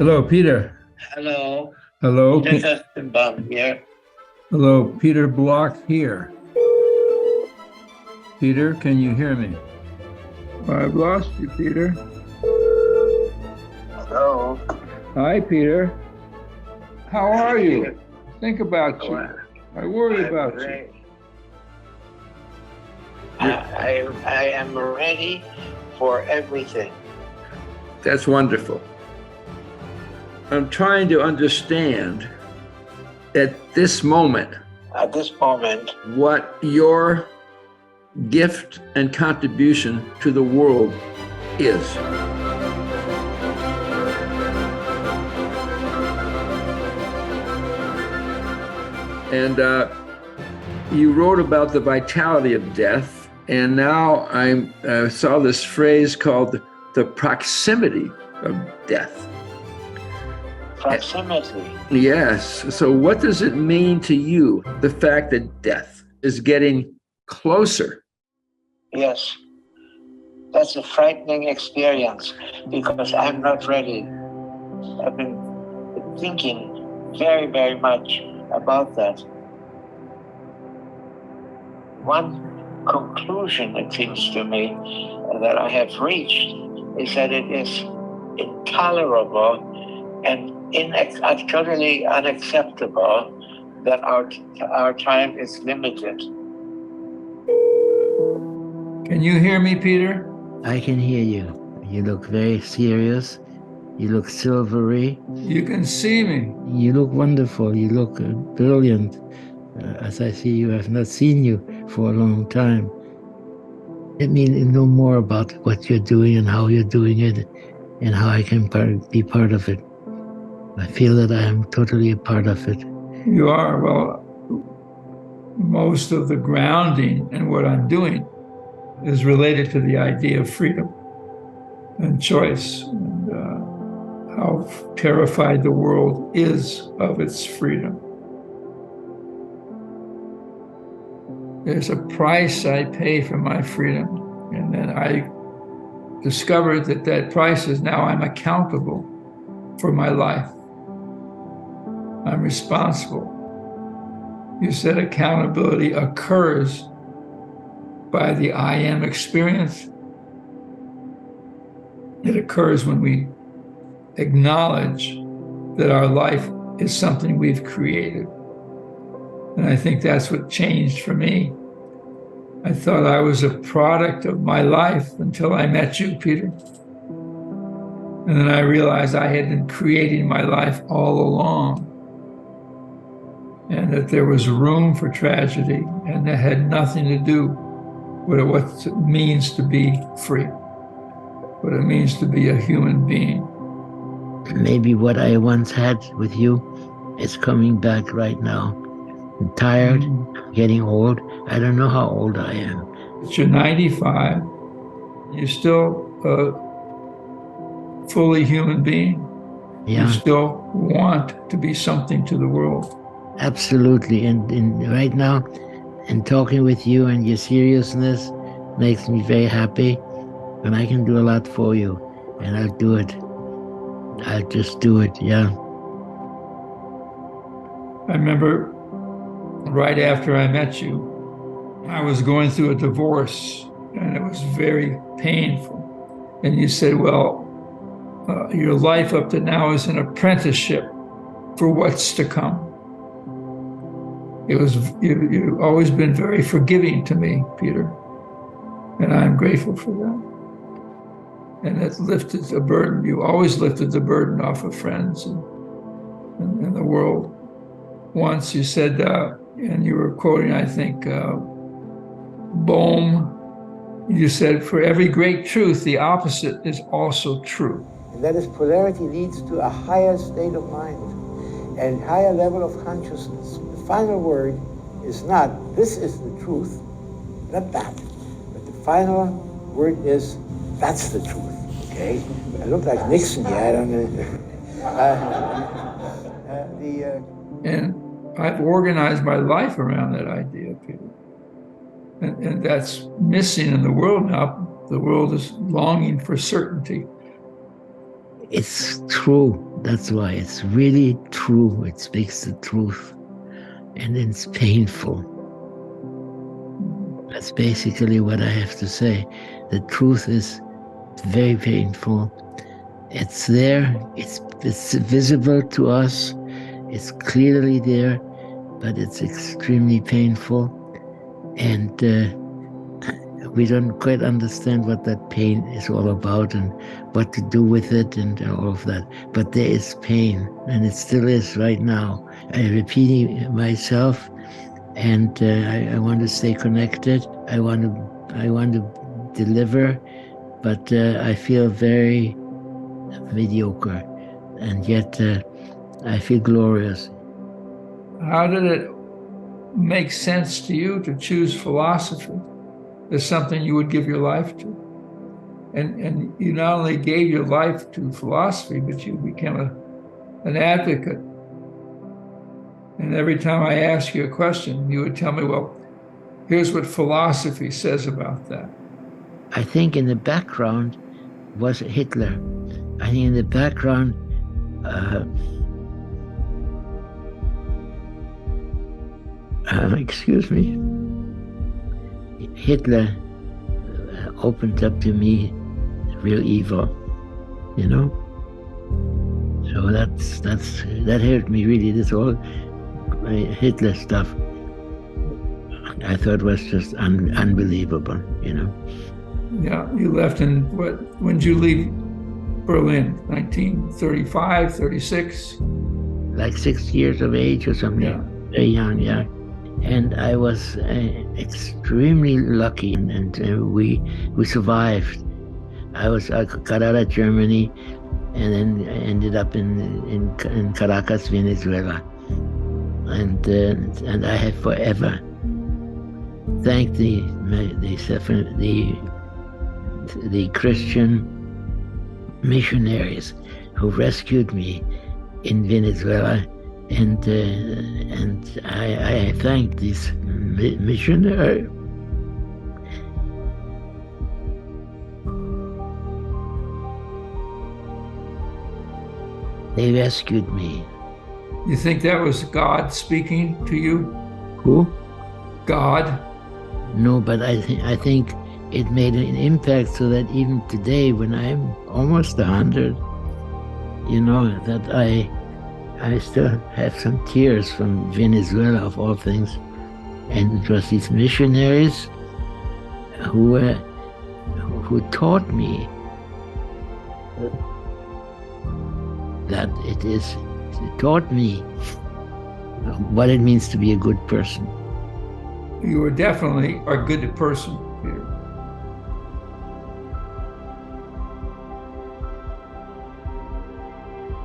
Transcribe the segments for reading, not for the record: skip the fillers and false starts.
Hello, Peter. Hello, Hello. Koestenbaum here. Hello, Peter Block here. Peter, can you hear me? I've lost you, Peter. Hello. Hi, Peter. How are you? Think about you. I worry about you. I am ready for everything. That's wonderful. I'm trying to understand at this moment what your gift and contribution to the world is. And you wrote about the vitality of death, and now I saw this phrase called the proximity of death. Proximity. Yes. So what does it mean to you, the fact that death is getting closer? Yes. That's a frightening experience because I'm not ready. I've been thinking very, very much about that. One conclusion, it seems to me, that I have reached is that it is intolerable and totally unacceptable that our time is limited. Can you hear me, Peter? I can hear you. You look very serious. You look silvery. You can see me. You look wonderful. You look brilliant. As I see you, I've not seen you for a long time. Let me know more about what you're doing and how you're doing it and how I can be part of it. I feel that I am totally a part of it. You are. Well, most of the grounding in what I'm doing is related to the idea of freedom and choice, and how terrified the world is of its freedom. There's a price I pay for my freedom, and then I discovered that that price is now I'm accountable for my life. I'm responsible. You said accountability occurs by the I am experience. It occurs when we acknowledge that our life is something we've created. And I think that's what changed for me. I thought I was a product of my life until I met you, Peter. And then I realized I had been creating my life all along, and that there was room for tragedy, and that had nothing to do with what it means to be free, what it means to be a human being. Maybe what I once had with you is coming back right now. I'm tired, getting old. I don't know how old I am. You're 95. You're still a fully human being. Yeah. You still want to be something to the world. Absolutely. And right now, and talking with you and your seriousness makes me very happy. And I can do a lot for you. And I'll do it. I'll just do it, yeah. I remember right after I met you, I was going through a divorce, and it was very painful. And you said, well, your life up to now is an apprenticeship for what's to come. You've always been very forgiving to me, Peter, and I'm grateful for that. And it lifted the burden. You always lifted the burden off of friends and the world. Once you said, and you were quoting, I think, Bohm, you said, for every great truth, the opposite is also true. And that is, polarity leads to a higher state of mind and higher level of consciousness. The final word is not, this is the truth, not that. But the final word is, that's the truth, okay? I look like Nixon here, I don't know. And I've organized my life around that idea, Peter. And that's missing in the world now. The world is longing for certainty. It's true. That's why it's really true. It speaks the truth. And it's painful. That's basically what I have to say. The truth is very painful. It's there. It's visible to us. It's clearly there, but it's extremely painful. And we don't quite understand what that pain is all about and what to do with it and all of that. But there is pain, and it still is right now. I'm repeating myself, and I want to stay connected. I want to deliver, but I feel very mediocre, and yet I feel glorious. How did it make sense to you to choose philosophy as something you would give your life to? And you not only gave your life to philosophy, but you became an advocate. And every time I ask you a question, you would tell me, well, here's what philosophy says about that. I think in the background was Hitler. I think in the background, excuse me, Hitler opened up to me real evil, you know. So that hurt me really. This whole Hitler stuff, I thought was just unbelievable, you know. Yeah, you left in when did you leave Berlin? 1935, 36? Like 6 years of age or something. Yeah. Very young, yeah. And I was extremely lucky, and we survived. I got out of Germany, and then I ended up in Caracas, Venezuela, and I have forever thanked the Christian missionaries who rescued me in Venezuela, and I thank these missionaries. They rescued me. You think that was God speaking to you? Who? God? No, but I think it made an impact so that even today, when I'm almost 100, you know, that I still have some tears from Venezuela, of all things. And it was these missionaries who taught me that it taught me what it means to be a good person. You were definitely a good person, Peter.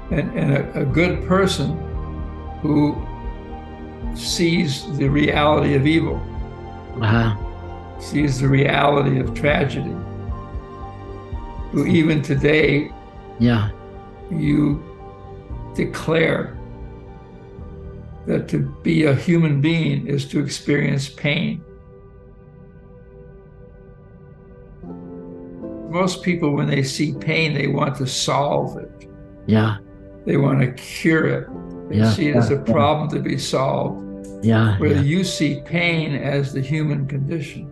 And a good person who sees the reality of evil, sees the reality of tragedy, who even today, you declare that to be a human being is to experience pain. Most people, when they see pain, they want to solve it. Yeah. They want to cure it. They see it as a problem to be solved. Where you see pain as the human condition.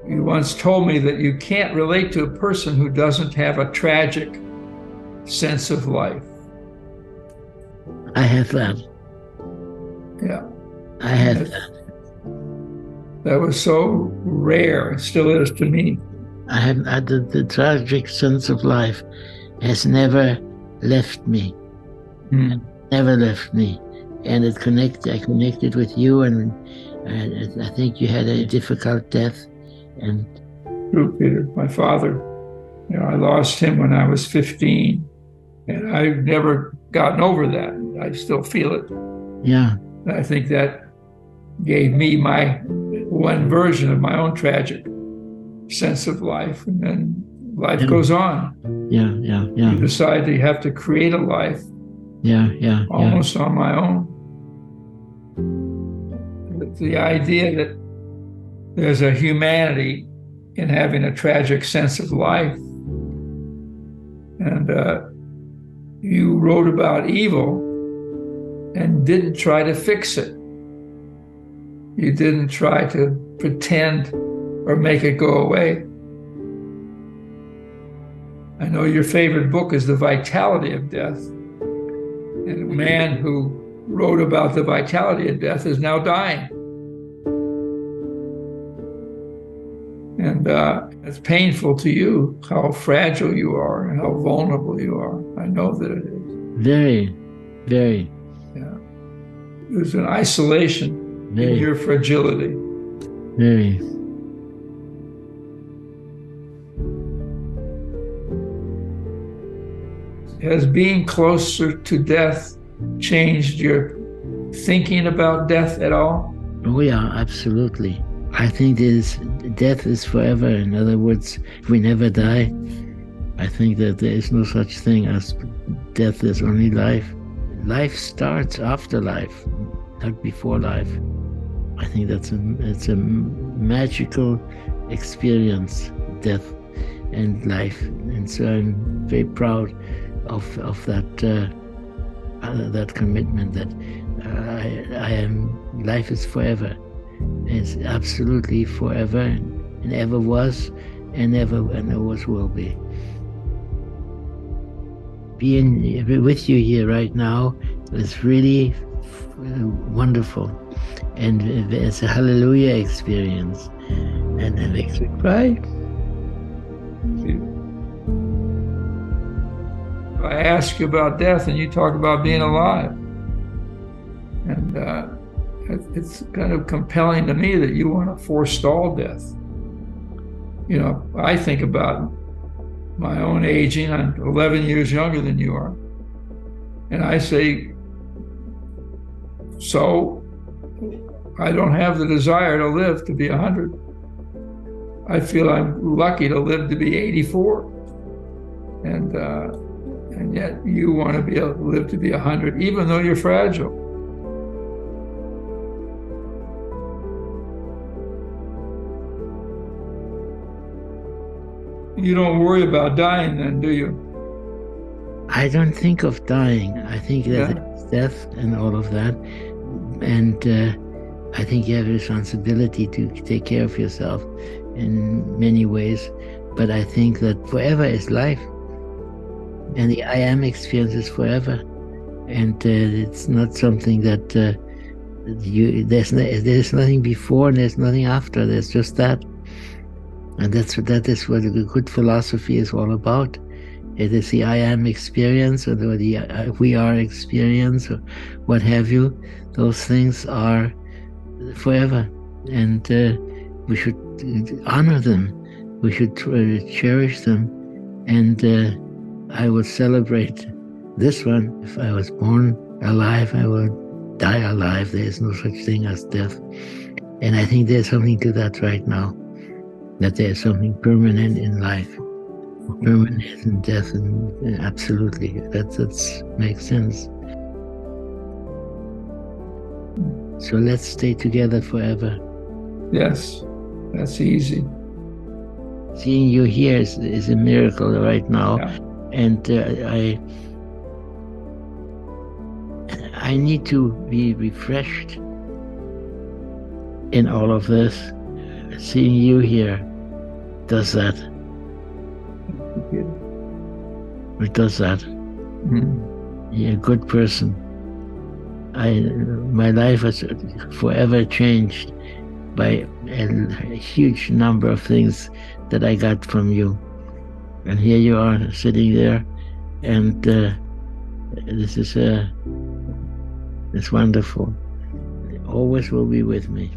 You once told me that you can't relate to a person who doesn't have a tragic sense of life. I have that. Yeah. I have that. That was so rare, it still is to me. I have the tragic sense of life has never left me. Never left me. And I connected with you, and I think you had a difficult death. And true, Peter. My father, I lost him when I was 15, and I've never gotten over that. I still feel it. Yeah. I think that gave me my one version of my own tragic sense of life, and then life goes on. Yeah. You decide that you have to create a life. Almost on my own. The idea that there's a humanity in having a tragic sense of life. And you wrote about evil and didn't try to fix it. You didn't try to pretend or make it go away. I know your favorite book is The Vitality of Death. And a man who wrote about the vitality of death is now dying. And it's painful to you how fragile you are and how vulnerable you are. I know that it is. Very, very. Yeah. There's an isolation in your fragility. Very. Has being closer to death changed your thinking about death at all? Oh yeah, absolutely. I think death is forever. In other words, we never die. I think that there is no such thing as death. There's only life. Life starts after life, not before life. I think it's a magical experience, death and life. And so I'm very proud of that commitment that life is forever. It's absolutely forever and ever was and always will be. Being with you here right now is really wonderful, and it's a hallelujah experience, and it makes me cry. I ask you about death and you talk about being alive. And it's kind of compelling to me that you want to forestall death. You know, I think about my own aging. I'm 11 years younger than you are. And I say, so I don't have the desire to live to be 100. I feel I'm lucky to live to be 84. And yet you want to live to be 100, even though you're fragile. You don't worry about dying then, do you? I don't think of dying. I think that it's death and all of that. And I think you have a responsibility to take care of yourself in many ways. But I think that forever is life. And the I am experience is forever. And it's not something that there's nothing before and there's nothing after. There's just that. And that is what a good philosophy is all about. It is the I am experience or the we are experience or what have you. Those things are forever. And we should honor them. We should cherish them. And I would celebrate this one. If I was born alive, I will die alive. There is no such thing as death. And I think there's something to that right now, that there's something permanent in life, permanent in death, and absolutely, that makes sense. So let's stay together forever. Yes, that's easy. Seeing you here is a miracle right now. Yeah. And I need to be refreshed in all of this. Seeing you here does that. It does that. Mm-hmm. You're a good person. My life has forever changed by a huge number of things that I got from you. And here you are sitting there, and this is it's wonderful. It always will be with me.